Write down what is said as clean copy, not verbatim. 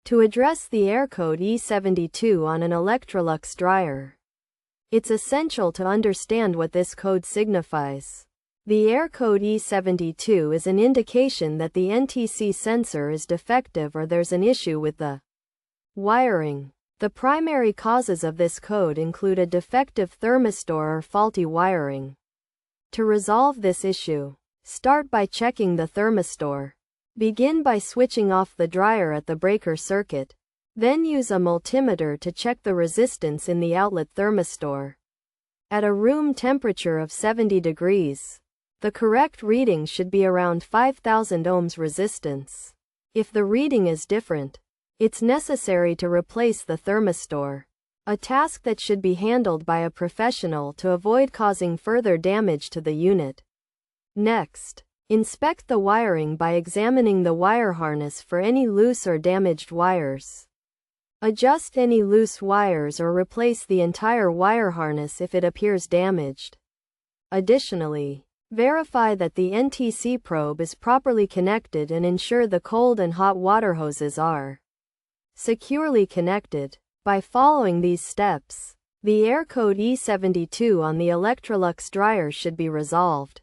To address the error code E72 on an Electrolux dryer, it's essential to understand what this code signifies. The error code E72 is an indication that the NTC sensor is defective or there's an issue with the wiring. The primary causes of this code include a defective thermistor or faulty wiring. To resolve this issue, start by checking the thermistor. Begin by switching off the dryer at the breaker circuit. Then use a multimeter to check the resistance in the outlet thermistor. At a room temperature of 70 degrees, the correct reading should be around 5000 ohms resistance. If the reading is different, it's necessary to replace the thermistor, a task that should be handled by a professional to avoid causing further damage to the unit. Next, inspect the wiring by examining the wire harness for any loose or damaged wires. Adjust any loose wires or replace the entire wire harness if it appears damaged. Additionally, verify that the NTC probe is properly connected and ensure the cold and hot water hoses are securely connected. By following these steps, the error code E72 on the Electrolux dryer should be resolved.